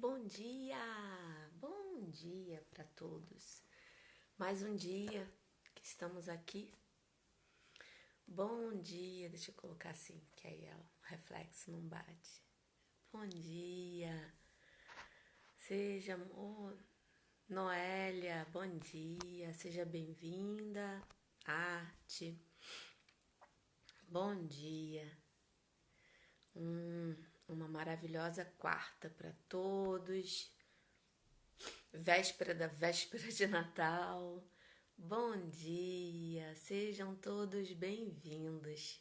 Bom dia para todos. Mais um dia que estamos aqui. Bom dia, deixa eu colocar assim, que aí o reflexo não bate. Bom dia, seja Noélia, bom dia, seja bem-vinda. Arte, bom dia. Uma maravilhosa quarta para todos. Véspera da véspera de Natal. Bom dia, sejam todos bem-vindos.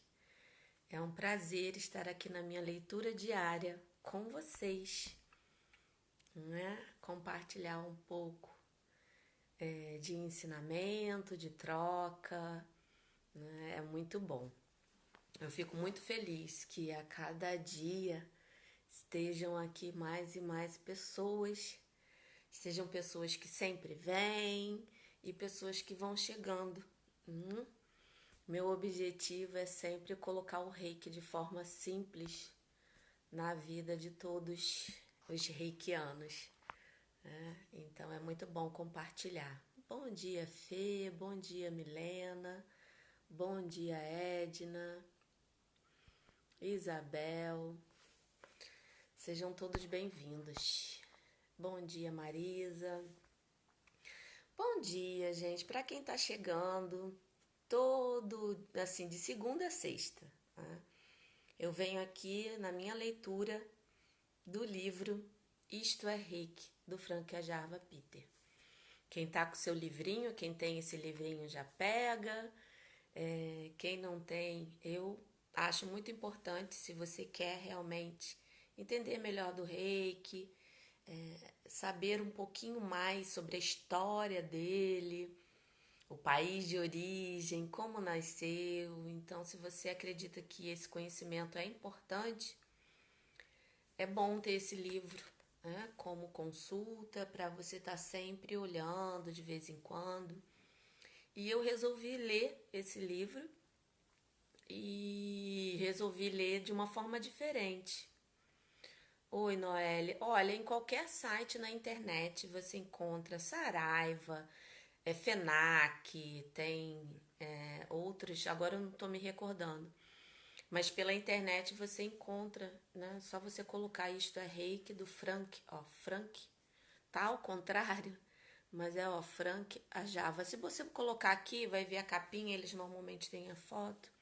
É um prazer estar aqui na minha leitura diária com vocês, né? Compartilhar um pouco de ensinamento, de troca, né? É muito bom. Eu fico muito feliz que a cada dia estejam aqui mais e mais pessoas. Sejam pessoas que sempre vêm e pessoas que vão chegando. Meu objetivo é sempre colocar o reiki de forma simples na vida de todos os reikianos. Então é muito bom compartilhar. Bom dia, Fê. Bom dia, Milena. Bom dia, Edna. Isabel. Sejam todos bem-vindos. Bom dia, Marisa. Bom dia, gente. Para quem tá chegando, assim, de segunda a sexta, né? Eu venho aqui na minha leitura do livro Isto é Reiki, do Frank Ajarva Peter. Quem tá com seu livrinho, quem tem esse livrinho já pega. Quem não tem, eu acho muito importante, se você quer realmente entender melhor do Reiki, saber um pouquinho mais sobre a história dele, o país de origem, como nasceu. Então, se você acredita que esse conhecimento é importante, é bom ter esse livro, né, como consulta, para você estar sempre olhando de vez em quando. E eu resolvi ler esse livro e resolvi ler de uma forma diferente. Oi, Noelle. Olha, em qualquer site na internet você encontra Saraiva, FENAC, tem outros, agora eu não estou me recordando. Mas pela internet você encontra, né? Só você colocar Isto é Reiki do Frank, Frank, tá ao contrário, mas Frank Ajarva. Se você colocar aqui, vai ver a capinha, eles normalmente têm a foto.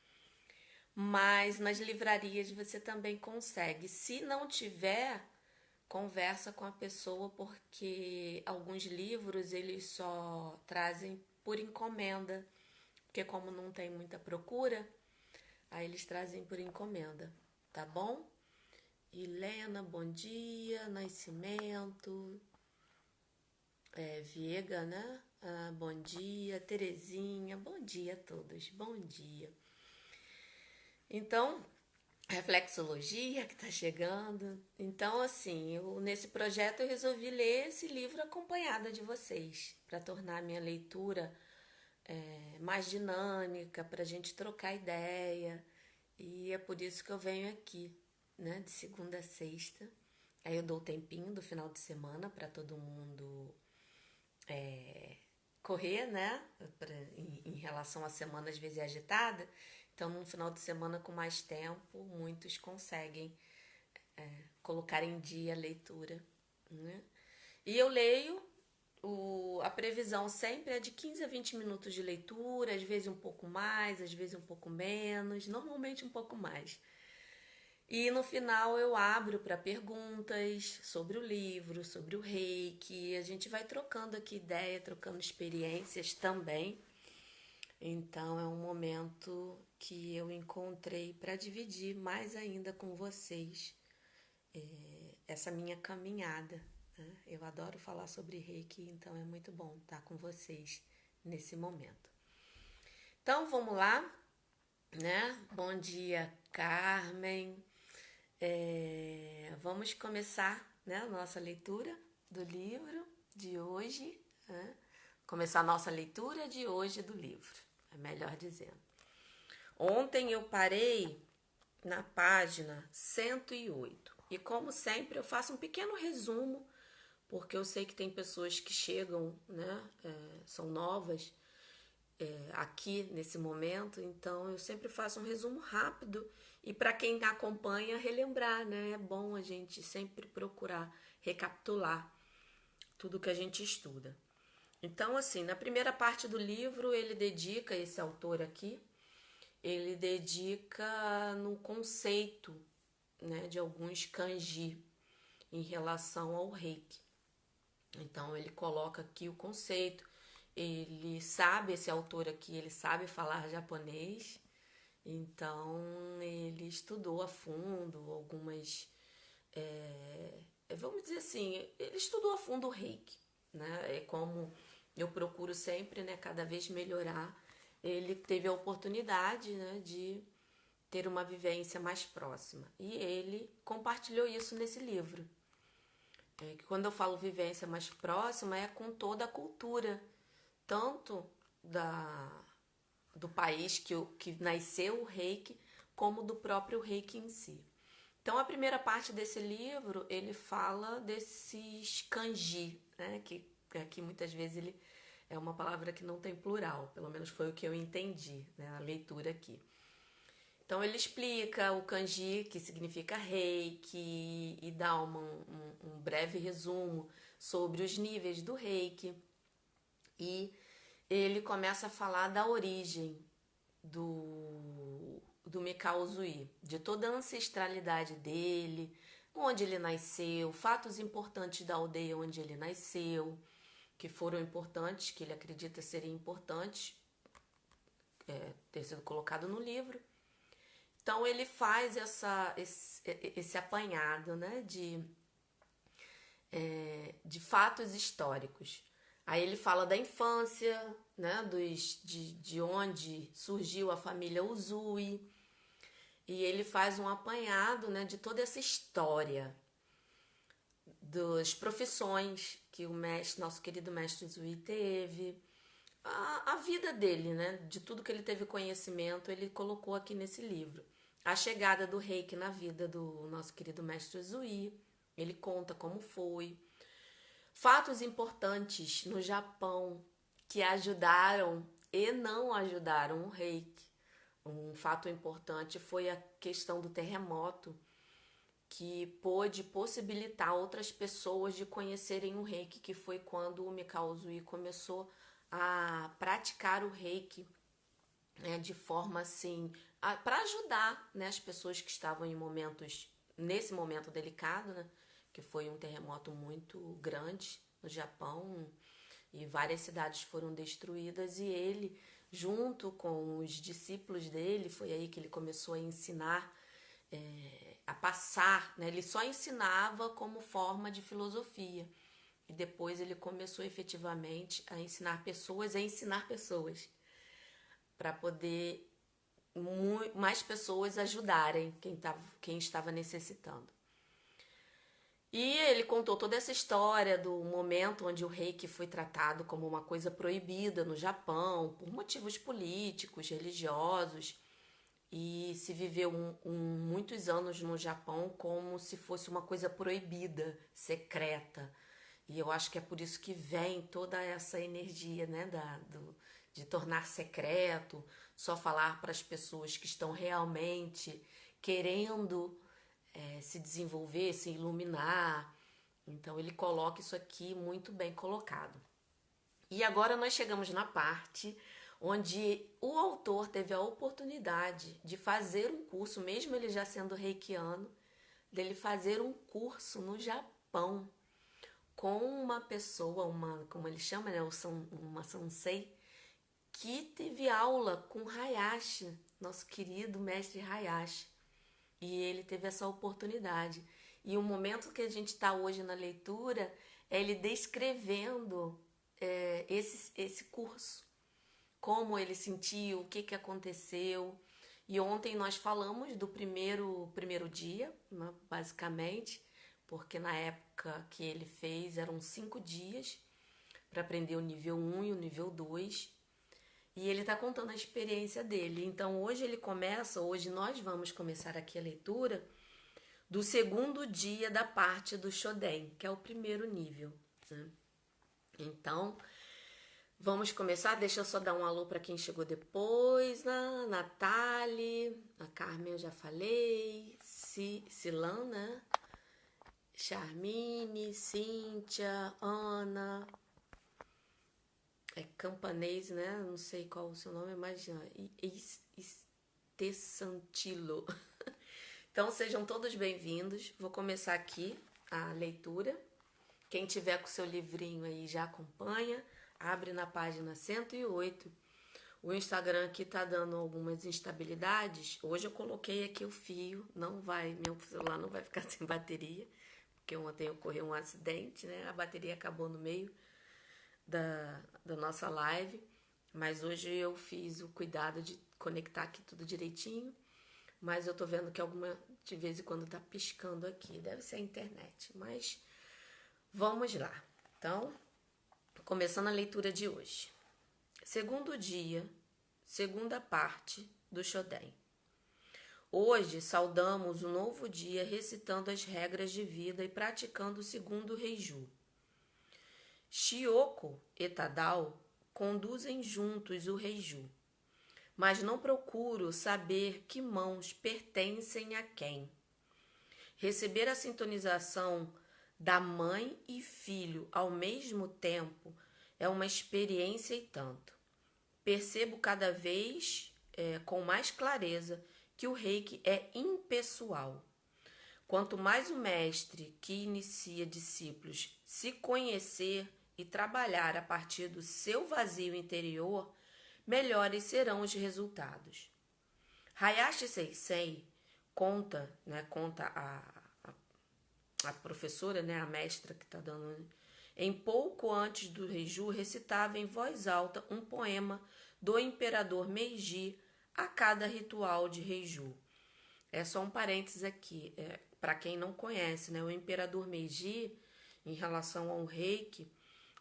Mas nas livrarias você também consegue. Se não tiver, conversa com a pessoa, porque alguns livros eles só trazem por encomenda, porque como não tem muita procura, aí eles trazem por encomenda, tá bom? Helena, bom dia. Nascimento, Viega, né? Bom dia. Terezinha, bom dia a todos, bom dia. Então, reflexologia que está chegando. Então, assim, nesse projeto eu resolvi ler esse livro acompanhada de vocês, para tornar a minha leitura mais dinâmica, para a gente trocar ideia. E é por isso que eu venho aqui, né, de segunda a sexta. Aí eu dou o tempinho do final de semana para todo mundo correr, né? Em relação à semana, às vezes é agitada. Então, num final de semana com mais tempo, muitos conseguem colocar em dia a leitura, né? E eu leio, a previsão sempre é de 15 a 20 minutos de leitura, às vezes um pouco mais, às vezes um pouco menos, normalmente um pouco mais. E no final eu abro para perguntas sobre o livro, sobre o Reiki. A gente vai trocando aqui ideia, trocando experiências também. Então é um momento que eu encontrei para dividir mais ainda com vocês essa minha caminhada, né? Eu adoro falar sobre Reiki, então é muito bom estar com vocês nesse momento. Então vamos lá, né? Bom dia, Carmen. Vamos começar, né, a nossa leitura do livro de hoje, né? Começar a nossa leitura de hoje do livro, é melhor dizendo. Ontem eu parei na página 108 E como sempre, eu faço um pequeno resumo, porque eu sei que tem pessoas que chegam, né, são novas aqui nesse momento, então eu sempre faço um resumo rápido e para quem acompanha relembrar, né? É bom a gente sempre procurar recapitular tudo que a gente estuda. Então, assim, na primeira parte do livro, ele dedica, esse autor aqui, ele dedica no conceito, né, de alguns kanji em relação ao reiki. Então, ele coloca aqui o conceito. Ele sabe, esse autor aqui, ele sabe falar japonês, então ele estudou a fundo algumas, vamos dizer assim, ele estudou a fundo o reiki, né? É como eu procuro sempre, né, cada vez melhorar. Ele teve a oportunidade, né, de ter uma vivência mais próxima e ele compartilhou isso nesse livro. Que quando eu falo vivência mais próxima é com toda a cultura, tanto do país que nasceu o reiki, como do próprio reiki em si. Então, a primeira parte desse livro, ele fala desses kanji, né? Que aqui muitas vezes ele é uma palavra que não tem plural, pelo menos foi o que eu entendi, né, na leitura aqui. Então, ele explica o kanji, que significa reiki, e dá um breve resumo sobre os níveis do reiki. E ele começa a falar da origem do Mikao Usui, de toda a ancestralidade dele, onde ele nasceu, fatos importantes da aldeia onde ele nasceu, que foram importantes, que ele acredita serem importantes, ter sido colocado no livro. Então ele faz esse apanhado, né, de fatos históricos. Aí ele fala da infância, né, de onde surgiu a família Uzui, e ele faz um apanhado, né, de toda essa história, das profissões que o mestre, nosso querido mestre Uzui teve, a vida dele, né, de tudo que ele teve conhecimento, ele colocou aqui nesse livro. A chegada do reiki na vida do nosso querido mestre Uzui, ele conta como foi. Fatos importantes no Japão que ajudaram e não ajudaram o reiki. Um fato importante foi a questão do terremoto, que pôde possibilitar outras pessoas de conhecerem o reiki, que foi quando o Mikao Usui começou a praticar o reiki, né, de forma assim, para ajudar, né, as pessoas que estavam nesse momento delicado, né, que foi um terremoto muito grande no Japão e várias cidades foram destruídas, e ele, junto com os discípulos dele, foi aí que ele começou a ensinar, a passar, né? Ele só ensinava como forma de filosofia e depois ele começou efetivamente a ensinar pessoas para poder mais pessoas ajudarem quem estava necessitando. E ele contou toda essa história do momento onde o reiki foi tratado como uma coisa proibida no Japão, por motivos políticos, religiosos, e se viveu muitos anos no Japão como se fosse uma coisa proibida, secreta. E eu acho que é por isso que vem toda essa energia, né, de tornar secreto, só falar para as pessoas que estão realmente querendo se desenvolver, se iluminar. Então ele coloca isso aqui muito bem colocado. E agora nós chegamos na parte onde o autor teve a oportunidade de fazer um curso, mesmo ele já sendo reikiano, dele fazer um curso no Japão com uma pessoa, como ele chama, né, uma sensei, que teve aula com Hayashi, nosso querido mestre Hayashi. E ele teve essa oportunidade. E o momento que a gente está hoje na leitura é ele descrevendo esse curso. Como ele sentiu, o que aconteceu. E ontem nós falamos do primeiro dia, né, basicamente, porque na época que ele fez eram 5 dias para aprender o nível 1 e o nível 2. E ele está contando a experiência dele. Então hoje nós vamos começar aqui a leitura do segundo dia da parte do Shoden, que é o primeiro nível, né? Então, vamos começar. Deixa eu só dar um alô para quem chegou depois. A Natália, a Carmen eu já falei, Silan, né? Charmine, Cíntia, Ana, Campanês, né? Não sei qual o seu nome, mas Estessantilo. Então, sejam todos bem-vindos. Vou começar aqui a leitura. Quem tiver com o seu livrinho aí já acompanha. Abre na página 108. O Instagram aqui tá dando algumas instabilidades. Hoje eu coloquei aqui o fio. Meu celular não vai ficar sem bateria. Porque ontem ocorreu um acidente, né? A bateria acabou no meio da nossa live. Mas hoje eu fiz o cuidado de conectar aqui tudo direitinho. Mas eu tô vendo que de vez em quando tá piscando aqui. Deve ser a internet. Mas vamos lá. Então, começando a leitura de hoje. Segundo dia, segunda parte do Shoden. Hoje saudamos o novo dia recitando as regras de vida e praticando o segundo Reiju. Shioko e Tadao conduzem juntos o Reiju, mas não procuro saber que mãos pertencem a quem. Receber a sintonização da mãe e filho ao mesmo tempo é uma experiência e tanto. Percebo cada vez com mais clareza que o Reiki é impessoal. Quanto mais o mestre que inicia discípulos se conhecer e trabalhar a partir do seu vazio interior, melhores serão os resultados. Hayashi Sensei conta a professora, né, a mestra que está dando, em pouco antes do Reiju, recitava em voz alta um poema do imperador Meiji a cada ritual de Reiju. É só um parênteses aqui, para quem não conhece, né, o imperador Meiji, em relação ao Reiki,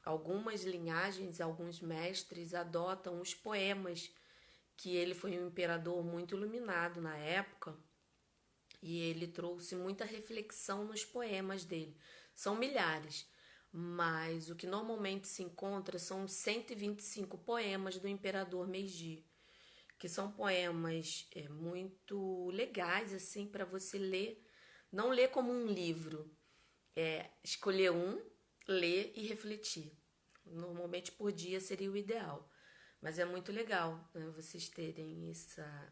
algumas linhagens, alguns mestres adotam os poemas, que ele foi um imperador muito iluminado na época, e ele trouxe muita reflexão nos poemas dele. São milhares, mas o que normalmente se encontra são 125 poemas do imperador Meiji, que são poemas muito legais assim para você ler, não ler como um livro, escolher um, ler e refletir. Normalmente por dia seria o ideal, mas é muito legal, né, vocês terem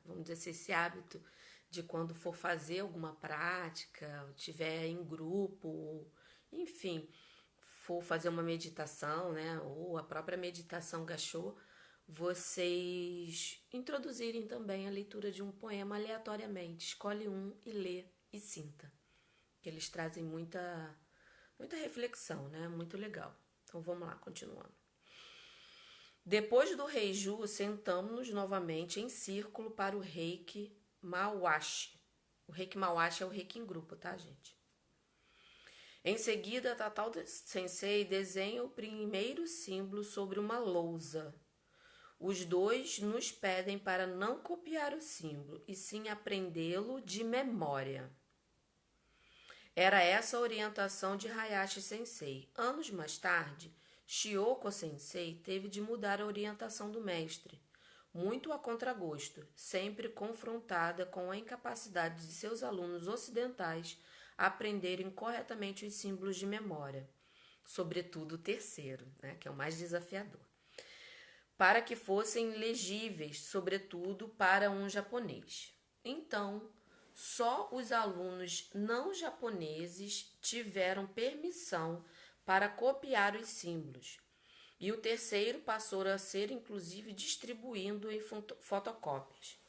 vamos dizer, esse hábito de quando for fazer alguma prática, tiver em grupo, enfim, for fazer uma meditação, né, ou a própria meditação Gassho, vocês introduzirem também a leitura de um poema aleatoriamente. Escolhe um e lê e sinta, que eles trazem muita reflexão, né, muito legal. Então vamos lá, continuando. Depois do Reiju, sentamos-nos novamente em círculo para o Reiki Mawashi. O Reiki Mawashi é o Reiki em grupo, tá, gente? Em seguida, Tadao Sensei desenha o primeiro símbolo sobre uma lousa. Os dois nos pedem para não copiar o símbolo, e sim aprendê-lo de memória. Era essa a orientação de Hayashi Sensei. Anos mais tarde, Shioko Sensei teve de mudar a orientação do mestre, muito a contragosto, sempre confrontada com a incapacidade de seus alunos ocidentais aprenderem corretamente os símbolos de memória, sobretudo o terceiro, né, que é o mais desafiador, para que fossem legíveis, sobretudo para um japonês. Então, só os alunos não japoneses tiveram permissão para copiar os símbolos, e o terceiro passou a ser inclusive distribuindo em fotocópias.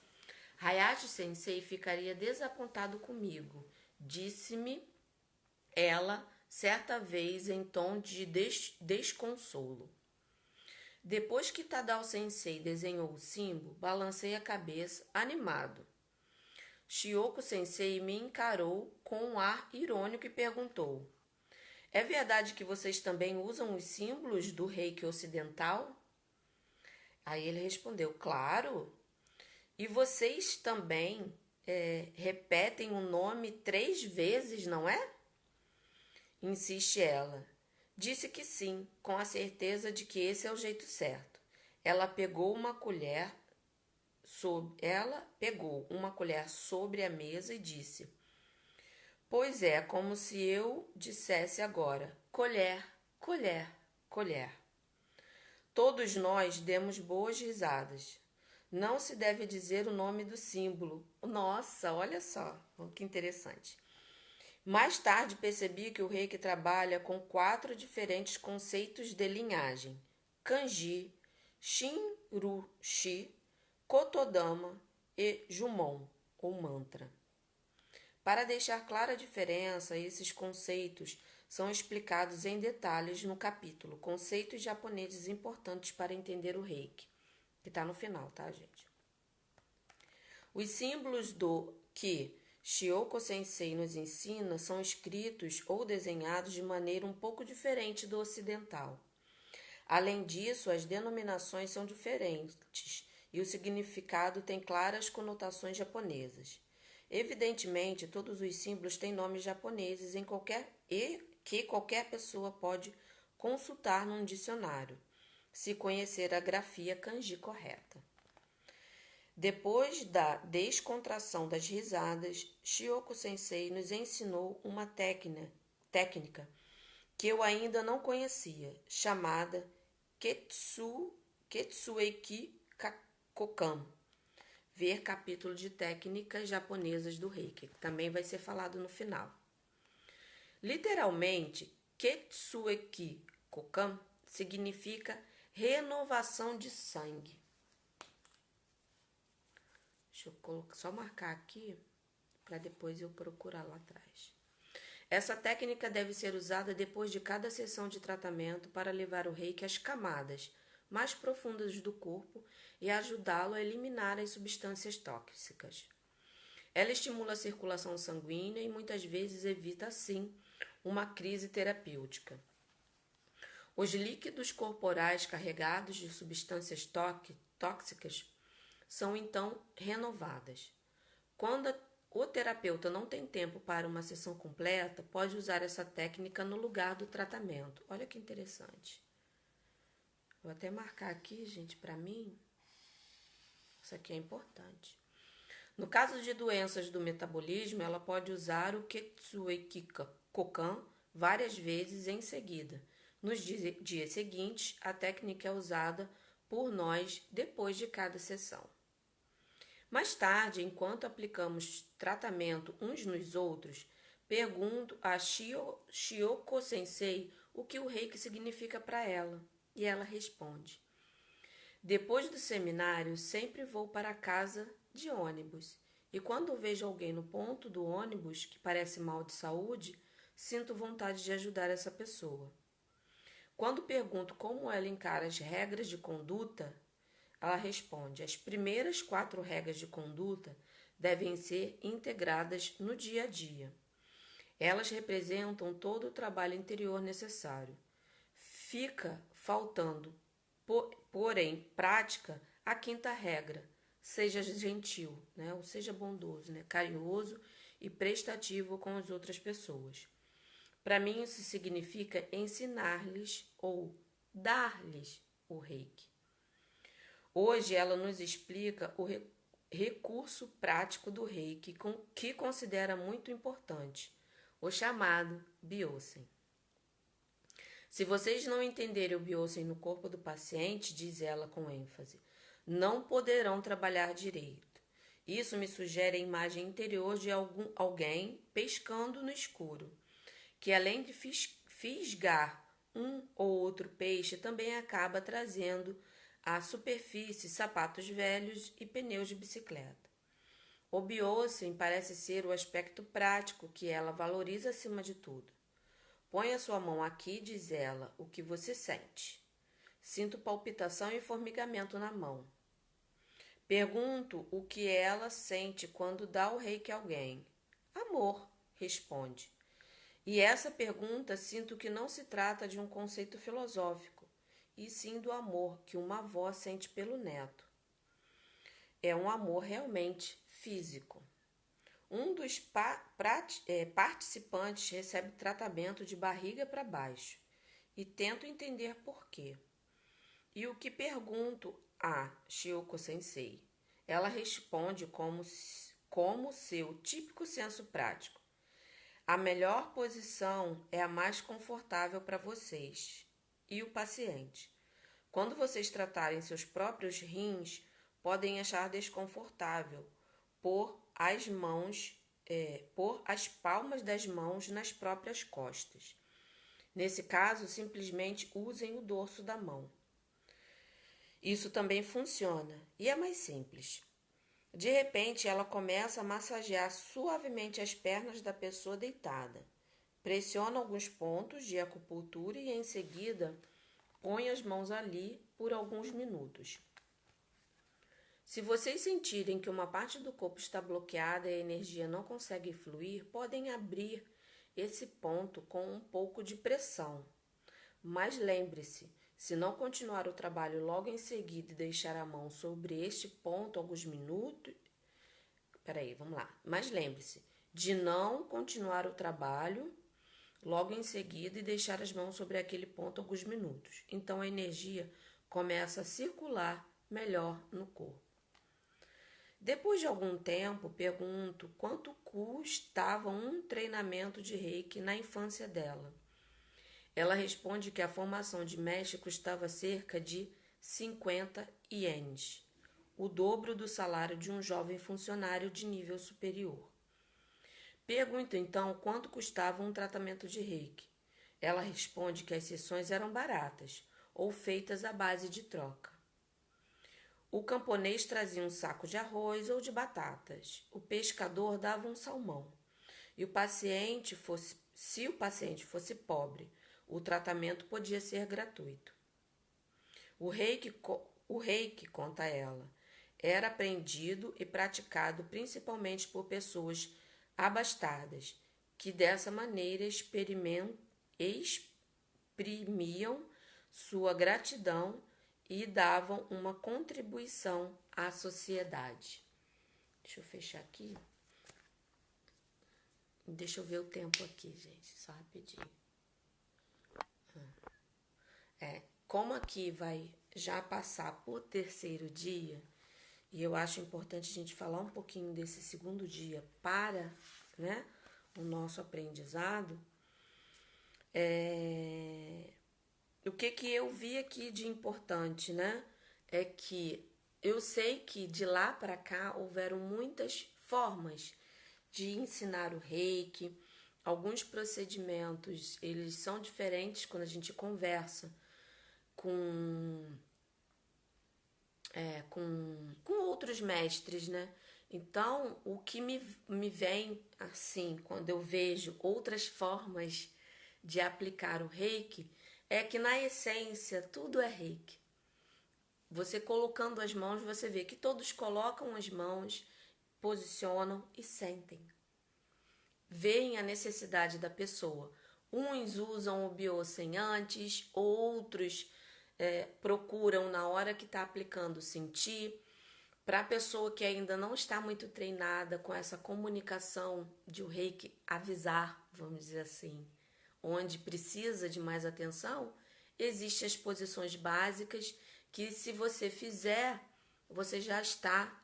Hayashi Sensei ficaria desapontado comigo, disse-me ela certa vez em tom de desconsolo. Depois que Tadao Sensei desenhou o símbolo, balancei a cabeça, animado. Shioko Sensei me encarou com um ar irônico e perguntou: é verdade que vocês também usam os símbolos do Reiki ocidental? Aí ele respondeu: claro. E vocês também repetem o nome 3 vezes, não é? Insiste ela. Disse que sim, com a certeza de que esse é o jeito certo. Ela pegou uma colher sobre a mesa e disse: Pois é, como se eu dissesse agora: colher, colher, colher. Todos nós demos boas risadas. Não se deve dizer o nome do símbolo. Nossa, olha só, que interessante. Mais tarde percebi que o reiki trabalha com 4 diferentes conceitos de linhagem: kanji, shinrushi, kotodama e jumon, ou mantra. Para deixar clara a diferença, esses conceitos são explicados em detalhes no capítulo Conceitos Japoneses Importantes para Entender o Reiki, que está no final, tá, gente? Os símbolos que Shioko Sensei nos ensina são escritos ou desenhados de maneira um pouco diferente do ocidental. Além disso, as denominações são diferentes e o significado tem claras conotações japonesas. Evidentemente, todos os símbolos têm nomes japoneses que qualquer pessoa pode consultar num dicionário, se conhecer a grafia kanji correta. Depois da descontração das risadas, Shioko Sensei nos ensinou uma técnica que eu ainda não conhecia, chamada Ketsueki Kokan. Ver capítulo de técnicas japonesas do Reiki, que também vai ser falado no final. Literalmente, Ketsueki Kokan significa renovação de sangue. Deixa eu só marcar aqui para depois eu procurar lá atrás. Essa técnica deve ser usada depois de cada sessão de tratamento para levar o reiki às camadas mais profundas do corpo e ajudá-lo a eliminar as substâncias tóxicas. Ela estimula a circulação sanguínea e muitas vezes evita, assim, uma crise terapêutica. Os líquidos corporais carregados de substâncias tóxicas são então renovadas. Quando o terapeuta não tem tempo para uma sessão completa, pode usar essa técnica no lugar do tratamento. Olha que interessante. Vou até marcar aqui, gente, para mim. Isso aqui é importante. No caso de doenças do metabolismo, ela pode usar o Ketsueki Kokan várias vezes em seguida. Nos dias seguintes, a técnica é usada por nós depois de cada sessão. Mais tarde, enquanto aplicamos tratamento uns nos outros, pergunto a Shioko Sensei o que o reiki significa para ela, e ela responde: depois do seminário, sempre vou para casa de ônibus, e quando vejo alguém no ponto do ônibus que parece mal de saúde, sinto vontade de ajudar essa pessoa. Quando pergunto como ela encara as regras de conduta, ela responde: as primeiras 4 regras de conduta devem ser integradas no dia a dia. Elas representam todo o trabalho interior necessário. Fica faltando, porém, prática, a 5ª regra: seja gentil, né? Ou seja bondoso, né? Carinhoso e prestativo com as outras pessoas. Para mim, isso significa ensinar-lhes ou dar-lhes o reiki. Hoje ela nos explica o recurso prático do reiki que considera muito importante, o chamado Byosen. Se vocês não entenderem o Byosen no corpo do paciente, diz ela com ênfase, não poderão trabalhar direito. Isso me sugere a imagem interior de alguém pescando no escuro, que além de fisgar um ou outro peixe, também acaba trazendo à superfície sapatos velhos e pneus de bicicleta. O Byosen parece ser o aspecto prático que ela valoriza acima de tudo. Põe a sua mão aqui, diz ela, o que você sente. Sinto palpitação e formigamento na mão. Pergunto o que ela sente quando dá o reiki a alguém. Amor, responde. E essa pergunta sinto que não se trata de um conceito filosófico, e sim do amor que uma avó sente pelo neto. É um amor realmente físico. Um dos participantes recebe tratamento de barriga para baixo e tento entender por quê. E o que pergunto a Shioko Sensei? Ela responde como seu típico senso prático. A melhor posição é a mais confortável para vocês e o paciente. Quando vocês tratarem seus próprios rins, podem achar desconfortável pôr as palmas das mãos nas próprias costas. Nesse caso, simplesmente usem o dorso da mão. Isso também funciona e é mais simples. De repente, ela começa a massagear suavemente as pernas da pessoa deitada. Pressiona alguns pontos de acupuntura e, em seguida, põe as mãos ali por alguns minutos. Se vocês sentirem que uma parte do corpo está bloqueada e a energia não consegue fluir, podem abrir esse ponto com um pouco de pressão. Mas lembre-se, se não continuar o trabalho logo em seguida e deixar a mão sobre este ponto alguns minutos... vamos lá. Mas lembre-se de não continuar o trabalho logo em seguida e deixar as mãos sobre aquele ponto alguns minutos. Então a energia começa a circular melhor no corpo. Depois de algum tempo, pergunto quanto custava um treinamento de Reiki na infância dela. Ela responde que a formação de mestre custava cerca de 50 ienes, o dobro do salário de um jovem funcionário de nível superior. Pergunto então quanto custava um tratamento de Reiki. Ela responde que as sessões eram baratas ou feitas à base de troca. O camponês trazia um saco de arroz ou de batatas. O pescador dava um salmão. E se o paciente fosse pobre, o tratamento podia ser gratuito. O reiki, conta ela, era aprendido e praticado principalmente por pessoas abastadas, que dessa maneira exprimiam sua gratidão e davam uma contribuição à sociedade. Deixa eu fechar aqui. Deixa eu ver o tempo aqui, gente, só rapidinho. Como aqui vai já passar por terceiro dia, e eu acho importante a gente falar um pouquinho desse segundo dia para, o nosso aprendizado, o que eu vi aqui de importante, é que eu sei que de lá para cá houveram muitas formas de ensinar o Reiki. Alguns procedimentos, eles são diferentes quando a gente conversa com outros mestres, Então, o que me vem, assim, quando eu vejo outras formas de aplicar o Reiki, é que, na essência, tudo é Reiki. Você colocando as mãos, você vê que todos colocam as mãos, posicionam e sentem. Veem a necessidade da pessoa. Uns usam o Biosen antes, outros procuram na hora que está aplicando sentir. Para a pessoa que ainda não está muito treinada com essa comunicação de o Reiki avisar, vamos dizer assim, onde precisa de mais atenção, existem as posições básicas que, se você fizer, você já está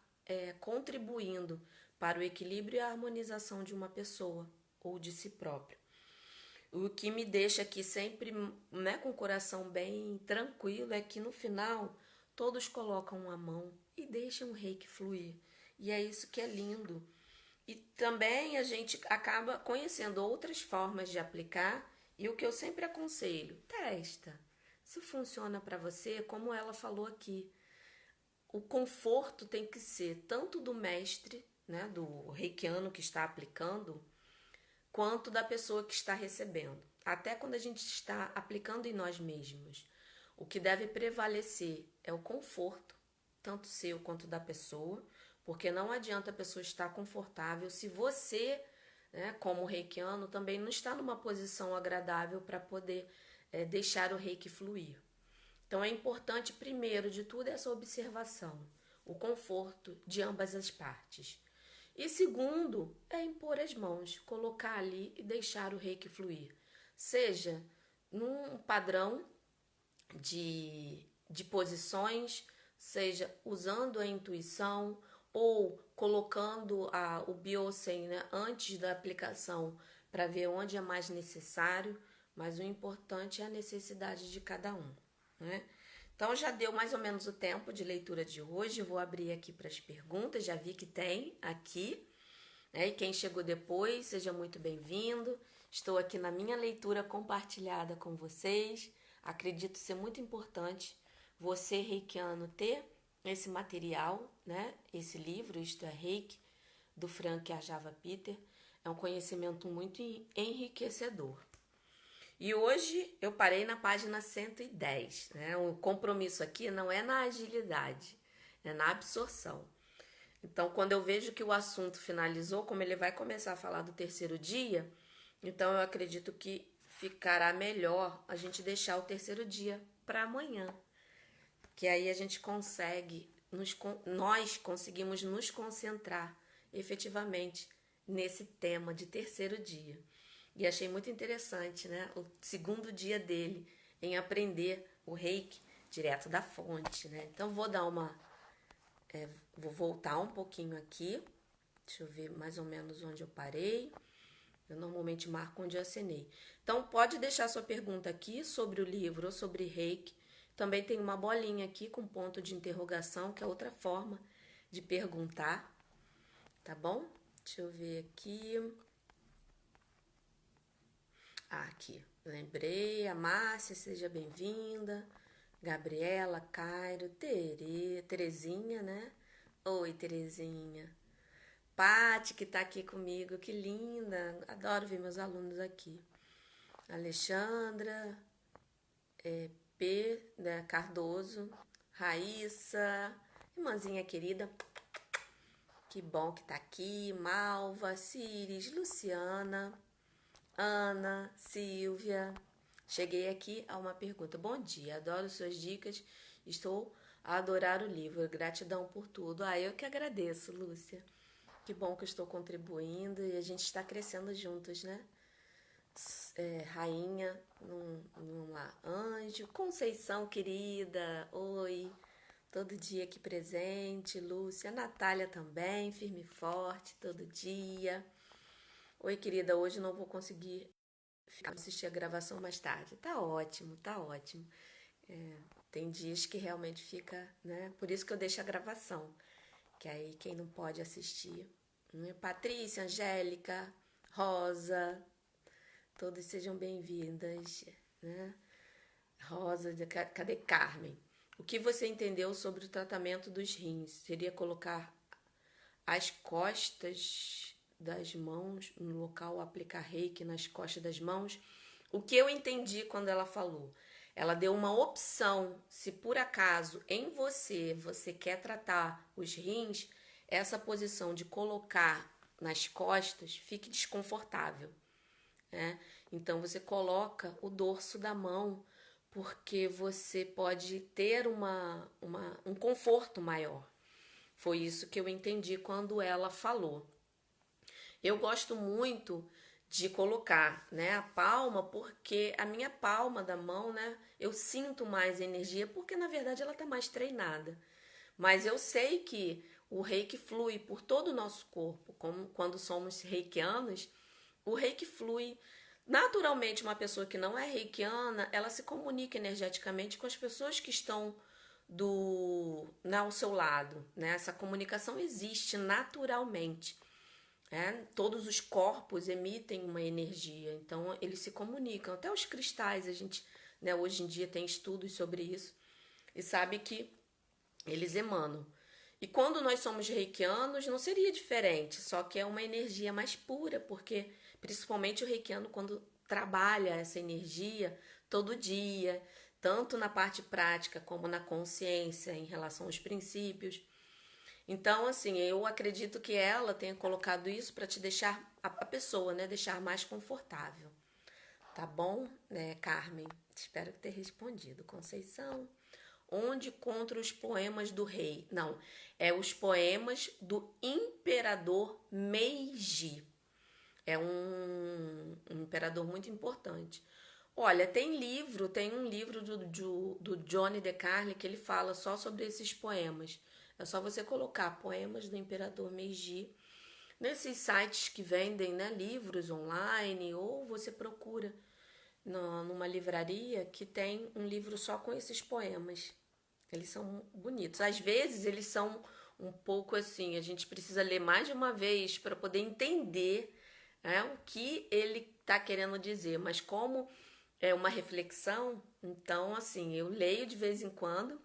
contribuindo para o equilíbrio e a harmonização de uma pessoa ou de si próprio. O que me deixa aqui sempre com o coração bem tranquilo é que no final todos colocam a mão e deixam o Reiki fluir. E é isso que é lindo. E também a gente acaba conhecendo outras formas de aplicar, e o que eu sempre aconselho, testa. Se funciona para você, como ela falou aqui, o conforto tem que ser tanto do mestre, do reikiano que está aplicando, quanto da pessoa que está recebendo. Até quando a gente está aplicando em nós mesmos, o que deve prevalecer é o conforto, tanto seu quanto da pessoa, porque não adianta a pessoa estar confortável se você, como reikiano, também não está numa posição agradável para poder deixar o reiki fluir. Então é importante, primeiro de tudo, essa observação, o conforto de ambas as partes. E segundo, é impor as mãos, colocar ali e deixar o reiki fluir. Seja num padrão de posições, seja usando a intuição ou colocando o Biosen, né, antes da aplicação para ver onde é mais necessário, mas o importante é a necessidade de cada um, né? Então já deu mais ou menos o tempo de leitura de hoje. Eu vou abrir aqui para as perguntas, já vi que tem aqui, né? E quem chegou depois, seja muito bem-vindo. Estou aqui na minha leitura compartilhada com vocês. Acredito ser muito importante você, reikiano, ter esse material, né? Esse livro, Isto é Reiki, do Frank Ajava Peter. É um conhecimento muito enriquecedor. E hoje eu parei na página 110, né? O compromisso aqui não é na agilidade, é na absorção. Então, quando eu vejo que o assunto finalizou, como ele vai começar a falar do terceiro dia, então eu acredito que ficará melhor a gente deixar o terceiro dia para amanhã, que aí a gente consegue, nós conseguimos nos concentrar efetivamente nesse tema de terceiro dia. E achei muito interessante, né? O segundo dia dele em aprender o reiki direto da fonte, né? Então vou dar vou voltar um pouquinho aqui. Deixa eu ver mais ou menos onde eu parei. Eu normalmente marco onde eu assinei. Então pode deixar sua pergunta aqui sobre o livro ou sobre reiki. Também tem uma bolinha aqui com ponto de interrogação, que é outra forma de perguntar, tá bom? Deixa eu ver aqui. Aqui, lembrei, a Márcia, seja bem-vinda. Gabriela, Cairo, Terezinha, né? Oi, Terezinha. Pati, que tá aqui comigo, que linda. Adoro ver meus alunos aqui. Alexandra, P, né, Cardoso, Raíssa, irmãzinha querida, que bom que tá aqui. Malva, Ciris, Luciana, Ana, Silvia. Cheguei aqui a uma pergunta. Bom dia, adoro suas dicas. Estou a adorar o livro. Gratidão por tudo. Eu que agradeço, Lúcia. Que bom que eu estou contribuindo e a gente está crescendo juntos, né? Rainha, vamos lá. Anjo, Conceição, querida. Oi. Todo dia aqui presente. Lúcia, Natália também, firme e forte, todo dia. Oi, querida, hoje não vou conseguir assistir a gravação mais tarde. Tá ótimo, tá ótimo. Tem dias que realmente fica, né? Por isso que eu deixo a gravação. Que aí quem não pode assistir. Patrícia, Angélica, Rosa, todas sejam bem-vindas, né? Rosa, cadê Carmen? O que você entendeu sobre o tratamento dos rins? Seria colocar as costas das mãos no local, aplicar reiki nas costas das mãos? O que eu entendi quando ela falou? Ela deu uma opção, se por acaso em você quer tratar os rins, essa posição de colocar nas costas fique desconfortável, né? Então você coloca o dorso da mão, porque você pode ter um conforto maior. Foi isso que eu entendi quando ela falou. Eu gosto muito de colocar, né, a palma, porque a minha palma da mão, né, eu sinto mais energia, porque na verdade ela está mais treinada. Mas eu sei que o reiki flui por todo o nosso corpo, como quando somos reikianos, o reiki flui. Naturalmente, uma pessoa que não é reikiana, ela se comunica energeticamente com as pessoas que estão ao seu lado, né? Essa comunicação existe naturalmente. Todos os corpos emitem uma energia, então eles se comunicam. Até os cristais, a gente, né, hoje em dia tem estudos sobre isso e sabe que eles emanam. E quando nós somos reikianos, não seria diferente, só que é uma energia mais pura, porque principalmente o reikiano, quando trabalha essa energia todo dia, tanto na parte prática como na consciência em relação aos princípios. Então, assim, eu acredito que ela tenha colocado isso para te deixar, a pessoa, né, deixar mais confortável. Tá bom, né, Carmen? Espero ter respondido. Conceição. onde encontro os poemas do rei? Não, é os poemas do imperador Meiji. É um imperador muito importante. Olha, tem um livro do Johnny DeCarli que ele fala só sobre esses poemas. É só você colocar poemas do imperador Meiji nesses sites que vendem, né, livros online, ou você procura numa livraria que tem um livro só com esses poemas. Eles são bonitos. Às vezes eles são um pouco assim, a gente precisa ler mais de uma vez para poder entender, né, o que ele está querendo dizer. Mas como é uma reflexão, então assim, eu leio de vez em quando,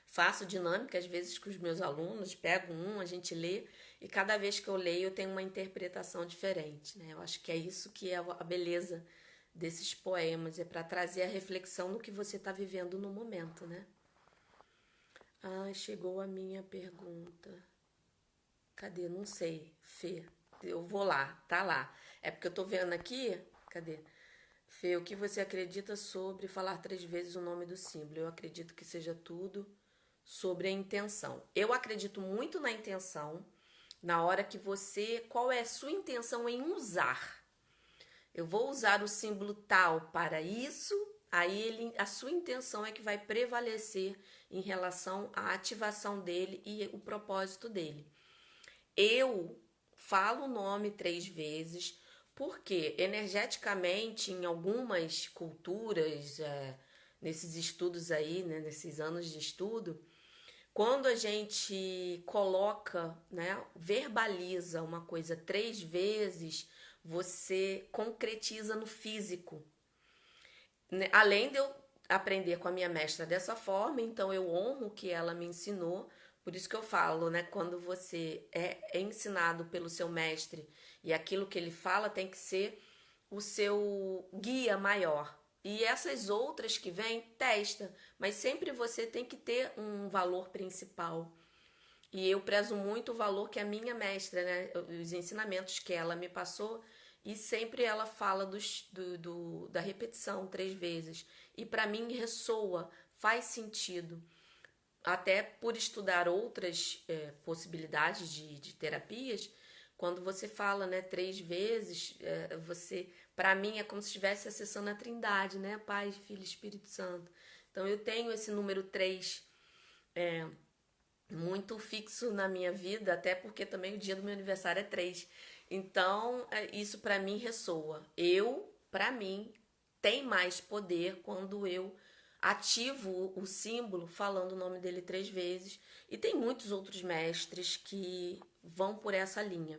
faço dinâmica às vezes com os meus alunos, pego a gente lê, e cada vez que eu leio eu tenho uma interpretação diferente, né? Eu acho que é isso que é a beleza desses poemas, é para trazer a reflexão no que você está vivendo no momento, né? Ah, chegou a minha pergunta. Cadê? Não sei, Fê. Eu vou lá, tá lá. É porque eu tô vendo aqui. Cadê? Fê, o que você acredita sobre falar 3 vezes o nome do símbolo? Eu acredito que seja tudo sobre a intenção. Eu acredito muito na intenção, na hora que você. Qual é a sua intenção em usar? Eu vou usar o símbolo tal para isso, aí a sua intenção é que vai prevalecer em relação à ativação dele e o propósito dele. Eu falo o nome 3 vezes, porque energeticamente, em algumas culturas, nesses estudos aí, né, nesses anos de estudo, quando a gente coloca, né, verbaliza uma coisa 3 vezes, você concretiza no físico. Além de eu aprender com a minha mestra dessa forma, então eu honro o que ela me ensinou. Por isso que eu falo, né? Quando você é ensinado pelo seu mestre e aquilo que ele fala tem que ser o seu guia maior. E essas outras que vêm, testa. Mas sempre você tem que ter um valor principal. E eu prezo muito o valor que a minha mestra, né? Os ensinamentos que ela me passou. E sempre ela fala da repetição 3 vezes. E para mim ressoa, faz sentido. Até por estudar outras possibilidades de terapias, quando você fala, né, 3 vezes, você, para mim é como se estivesse acessando a Trindade, né, Pai, Filho e Espírito Santo. Então eu tenho esse número 3 muito fixo na minha vida, até porque também o dia do meu aniversário é 3. Então isso para mim ressoa. Para mim, tem mais poder quando eu ativo o símbolo falando o nome dele 3 vezes. E tem muitos outros mestres que vão por essa linha,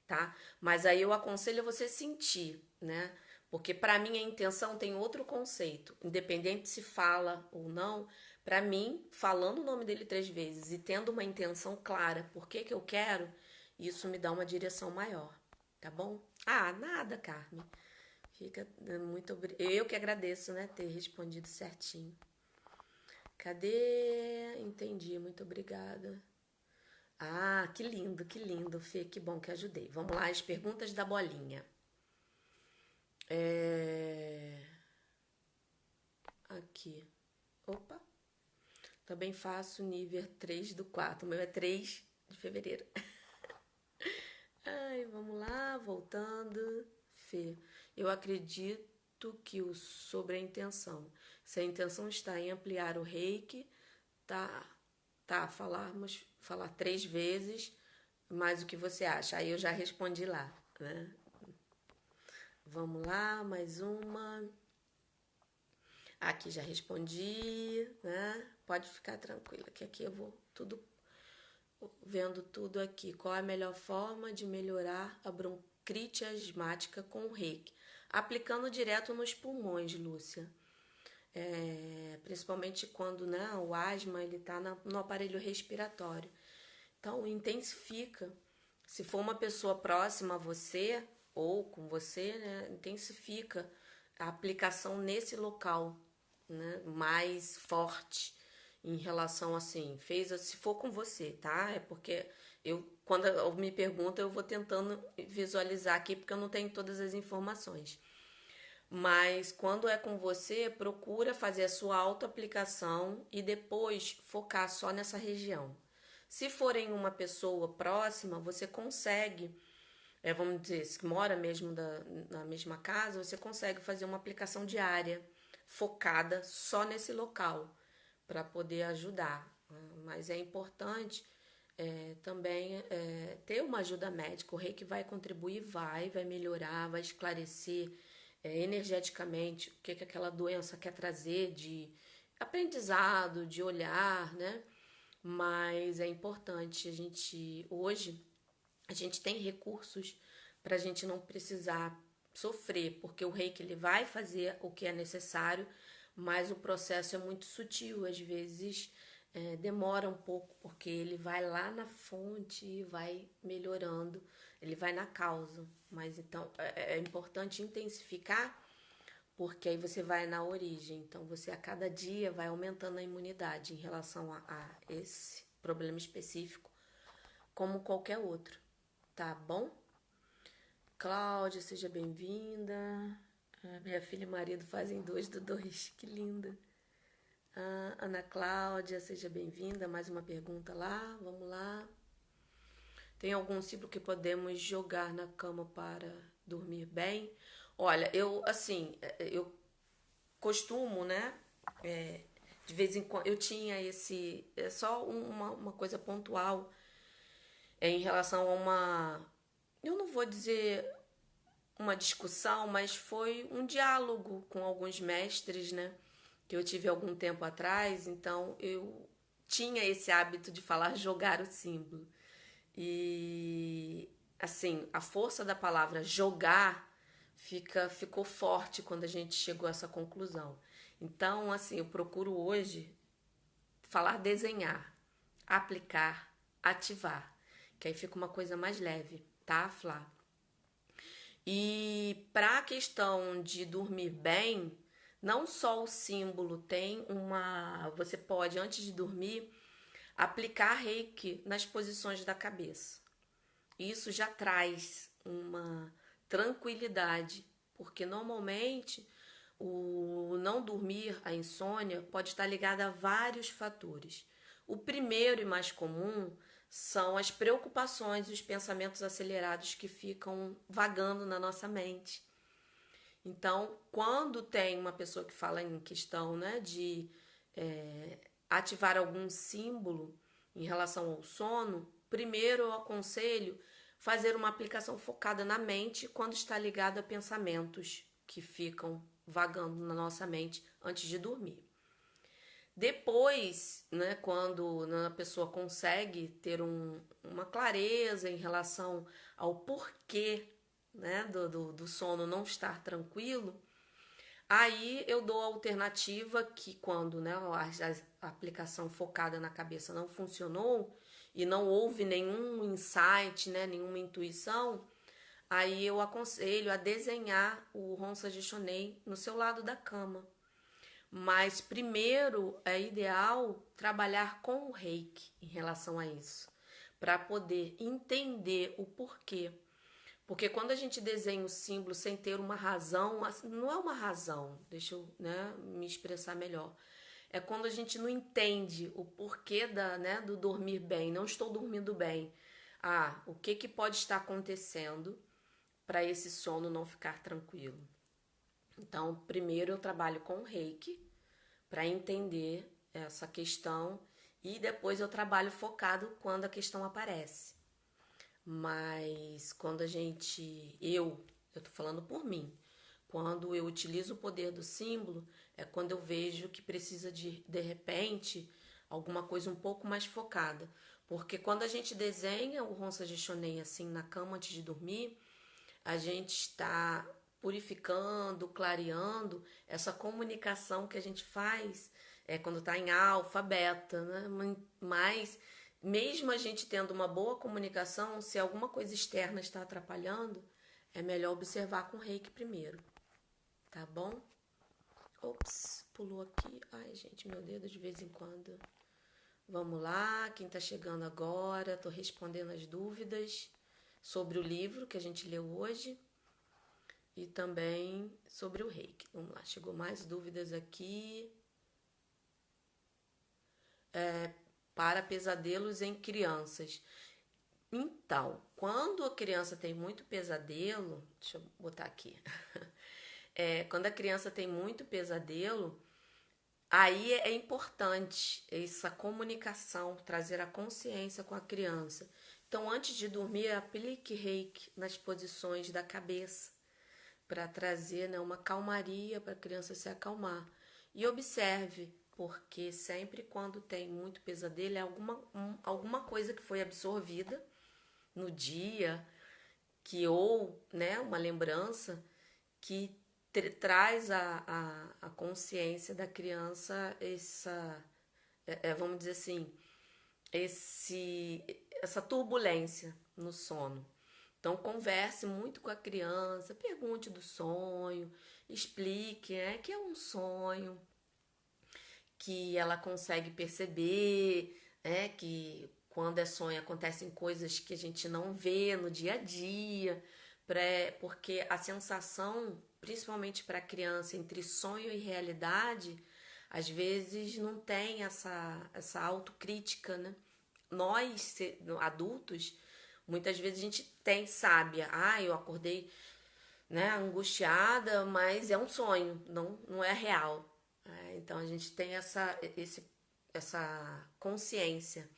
tá? Mas aí eu aconselho você sentir, né? Porque para mim a intenção tem outro conceito. Independente se fala ou não, para mim, falando o nome dele 3 vezes e tendo uma intenção clara, por que que eu quero, isso me dá uma direção maior, tá bom? Ah, nada, Carmen. Fica muito eu que agradeço, né, ter respondido certinho. Cadê? Entendi, muito obrigada. Ah, que lindo, Fê, que bom que ajudei. Vamos lá, as perguntas da bolinha. Aqui. Opa. Também faço nível 3 do 4. O meu é 3 de fevereiro. Ai, vamos lá, voltando. Fê, eu acredito que sobre a intenção. Se a intenção está em ampliar o reiki, falar 3 vezes, mas o que você acha? Aí eu já respondi lá, né? Vamos lá, mais uma. Aqui já respondi, né? Pode ficar tranquila, que aqui eu vou vendo tudo aqui. Qual é a melhor forma de melhorar a bronquite asmática com o reiki? Aplicando direto nos pulmões, Lúcia. Principalmente quando, né, o asma está no aparelho respiratório. Então, intensifica. Se for uma pessoa próxima a você ou com você, né, intensifica a aplicação nesse local, né, mais forte em relação assim, se for com você, tá? É porque quando eu me pergunta, eu vou tentando visualizar aqui porque eu não tenho todas as informações. Mas quando é com você, procura fazer a sua autoaplicação e depois focar só nessa região. Se for em uma pessoa próxima, você consegue, vamos dizer, se mora mesmo na mesma casa, você consegue fazer uma aplicação diária, focada só nesse local, para poder ajudar. Mas é importante também ter uma ajuda médica. O reiki vai contribuir, vai melhorar, vai esclarecer energeticamente o que aquela doença quer trazer de aprendizado, de olhar, né? Mas é importante hoje, a gente tem recursos para a gente não precisar sofrer, porque o reiki ele vai fazer o que é necessário, mas o processo é muito sutil, às vezes demora um pouco, porque ele vai lá na fonte e vai melhorando, ele vai na causa. Mas então é importante intensificar, porque aí você vai na origem. Então você a cada dia vai aumentando a imunidade em relação a esse problema específico, como qualquer outro, tá bom? Cláudia, seja bem-vinda. Minha filha e marido fazem 2 do 2, que linda. Ana Cláudia, seja bem-vinda. Mais uma pergunta lá, vamos lá. Tem algum símbolo que podemos jogar na cama para dormir bem? Olha, eu costumo, né? De vez em quando eu tinha esse. É só uma coisa pontual em relação a uma. Eu não vou dizer uma discussão, mas foi um diálogo com alguns mestres, né? Que eu tive algum tempo atrás, então eu tinha esse hábito de falar jogar o símbolo. E assim, a força da palavra jogar ficou forte quando a gente chegou a essa conclusão. Então, assim, eu procuro hoje falar desenhar, aplicar, ativar, que aí fica uma coisa mais leve, tá, Flá? E para a questão de dormir bem, não só o símbolo tem uma. Você pode, antes de dormir, aplicar reiki nas posições da cabeça. Isso já traz uma tranquilidade, porque normalmente o não dormir, a insônia, pode estar ligada a vários fatores. O primeiro e mais comum são as preocupações e os pensamentos acelerados que ficam vagando na nossa mente. Então, quando tem uma pessoa que fala em questão, né, de ativar algum símbolo em relação ao sono, primeiro eu aconselho fazer uma aplicação focada na mente quando está ligado a pensamentos que ficam vagando na nossa mente antes de dormir. Depois, né, quando a pessoa consegue ter uma clareza em relação ao porquê, né, do sono não estar tranquilo, aí eu dou a alternativa que quando, né, a aplicação focada na cabeça não funcionou e não houve nenhum insight, né, nenhuma intuição, aí eu aconselho a desenhar o Honsa de Shonen no seu lado da cama. Mas primeiro é ideal trabalhar com o reiki em relação a isso, para poder entender o porquê. Porque quando a gente desenha o símbolo sem ter uma razão, não é uma razão, deixa eu, né, me expressar melhor. É quando a gente não entende o porquê do dormir bem, não estou dormindo bem. O que pode estar acontecendo para esse sono não ficar tranquilo? Então, primeiro eu trabalho com o reiki para entender essa questão e depois eu trabalho focado quando a questão aparece. Mas quando eu tô falando por mim, quando eu utilizo o poder do símbolo, é quando eu vejo que precisa de repente, alguma coisa um pouco mais focada. Porque quando a gente desenha o Honsa de Shonen assim na cama antes de dormir, a gente está purificando, clareando essa comunicação que a gente faz quando está em alfa, beta, né? Mas mesmo a gente tendo uma boa comunicação, se alguma coisa externa está atrapalhando, é melhor observar com o reiki primeiro, tá bom? Ops, pulou aqui. Ai, gente, meu dedo de vez em quando. Vamos lá, quem está chegando agora, estou respondendo as dúvidas sobre o livro que a gente leu hoje. e também sobre o reiki. Vamos lá, chegou mais dúvidas aqui. Para pesadelos em crianças. Então, quando a criança tem muito pesadelo, deixa eu botar aqui. Quando a criança tem muito pesadelo, aí é importante essa comunicação, trazer a consciência com a criança. Então, antes de dormir, aplique reiki nas posições da cabeça, para trazer, né, uma calmaria para a criança se acalmar. E observe, porque sempre quando tem muito pesadelo, é alguma coisa que foi absorvida no dia, ou, né, uma lembrança que traz a consciência da criança vamos dizer assim, essa turbulência no sono. Então, converse muito com a criança, pergunte do sonho, explique, né, que é um sonho, que ela consegue perceber, né, que quando é sonho acontecem coisas que a gente não vê no dia a dia, porque a sensação, principalmente para a criança, entre sonho e realidade, às vezes não tem essa autocrítica, né? Nós, adultos, muitas vezes a gente sabe, eu acordei, né, angustiada, mas é um sonho, não é real. Então a gente tem essa consciência,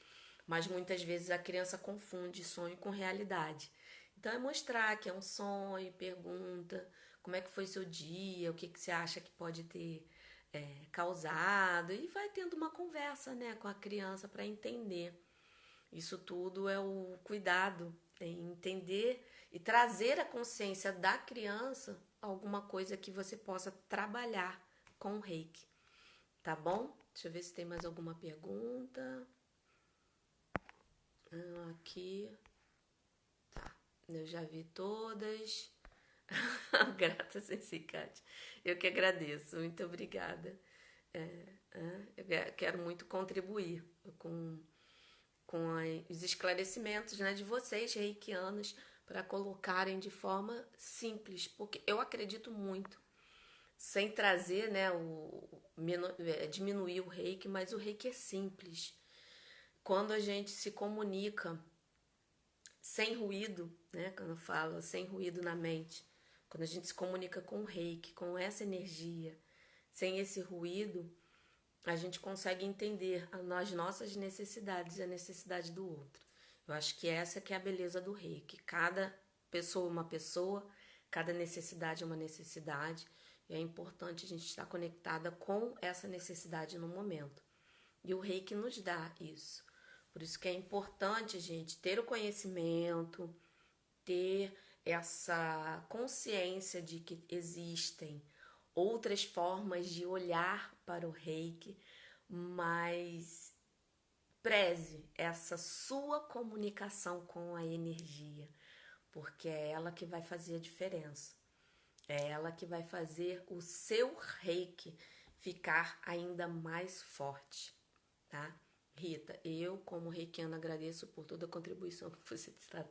mas muitas vezes a criança confunde sonho com realidade. Então é mostrar que é um sonho, pergunta como é que foi seu dia, o que você acha que pode ter causado, e vai tendo uma conversa, né, com a criança para entender. Isso tudo é o cuidado em entender e trazer a consciência da criança alguma coisa que você possa trabalhar com o reiki. Tá bom? Deixa eu ver se tem mais alguma pergunta. Aqui. Tá. Eu já vi todas. Grata, Sensicate. Eu que agradeço. Muito obrigada. Eu quero muito contribuir com os esclarecimentos, né, de vocês, reikianos, para colocarem de forma simples, porque eu acredito muito, sem trazer, né, diminuir o reiki, mas o reiki é simples. Quando a gente se comunica sem ruído, né, quando eu falo sem ruído na mente, quando a gente se comunica com o reiki, com essa energia, sem esse ruído, a gente consegue entender as nossas necessidades e a necessidade do outro. Eu acho que essa que é a beleza do reiki. Cada pessoa é uma pessoa, cada necessidade é uma necessidade, e é importante a gente estar conectada com essa necessidade no momento. E o reiki nos dá isso. Por isso que é importante, gente, ter o conhecimento, ter essa consciência de que existem outras formas de olhar para o reiki, mas preze essa sua comunicação com a energia, porque é ela que vai fazer a diferença. É ela que vai fazer o seu reiki ficar ainda mais forte, tá? Rita, eu como reikiana agradeço por toda a contribuição que você está.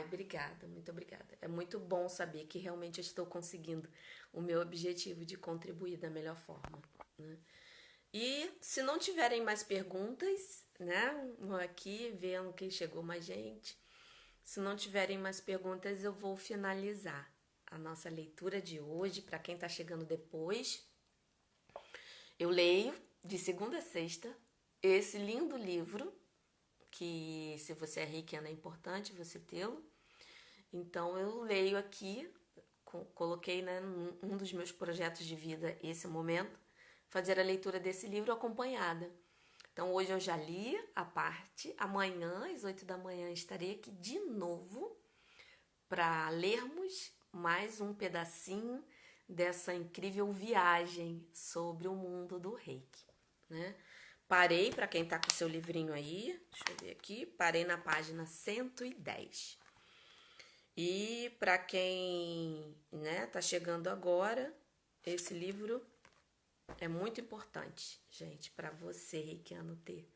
Obrigada, muito obrigada. É muito bom saber que realmente eu estou conseguindo o meu objetivo de contribuir da melhor forma, né? E se não tiverem mais perguntas, né? Aqui vendo que chegou mais gente. Se não tiverem mais perguntas, eu vou finalizar a nossa leitura de hoje. Para quem está chegando depois, eu leio de segunda a sexta esse lindo livro, que se você é reikiana é importante você tê-lo. Então eu leio aqui, coloquei, né, um dos meus projetos de vida esse momento, fazer a leitura desse livro acompanhada. Então hoje eu já li a parte, amanhã às 8 da manhã estarei aqui de novo para lermos mais um pedacinho dessa incrível viagem sobre o mundo do reiki, né? Parei, para quem tá com o seu livrinho aí, deixa eu ver aqui, parei na página 110. E para quem, né, tá chegando agora, esse livro é muito importante, gente, para você, reikiano, ter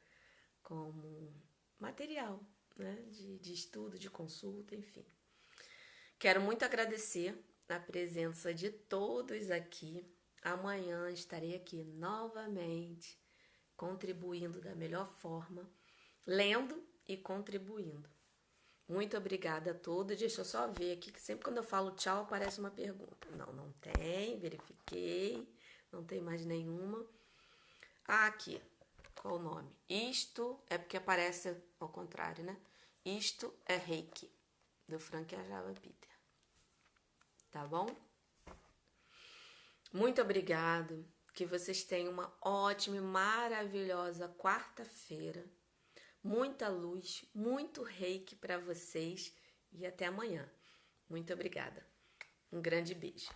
como material, né, de estudo, de consulta, enfim. Quero muito agradecer a presença de todos aqui. Amanhã estarei aqui novamente, contribuindo da melhor forma, lendo e contribuindo. Muito obrigada a todos. Deixa eu só ver aqui, que sempre quando eu falo tchau aparece uma pergunta. Não tem, verifiquei, não tem mais nenhuma. Aqui, qual o nome? Isto é porque aparece ao contrário, né? Isto é Reiki, do Frank Ajava Peter. Tá bom? Muito obrigado. Que vocês tenham uma ótima e maravilhosa quarta-feira. Muita luz, muito reiki para vocês e até amanhã. Muito obrigada. Um grande beijo.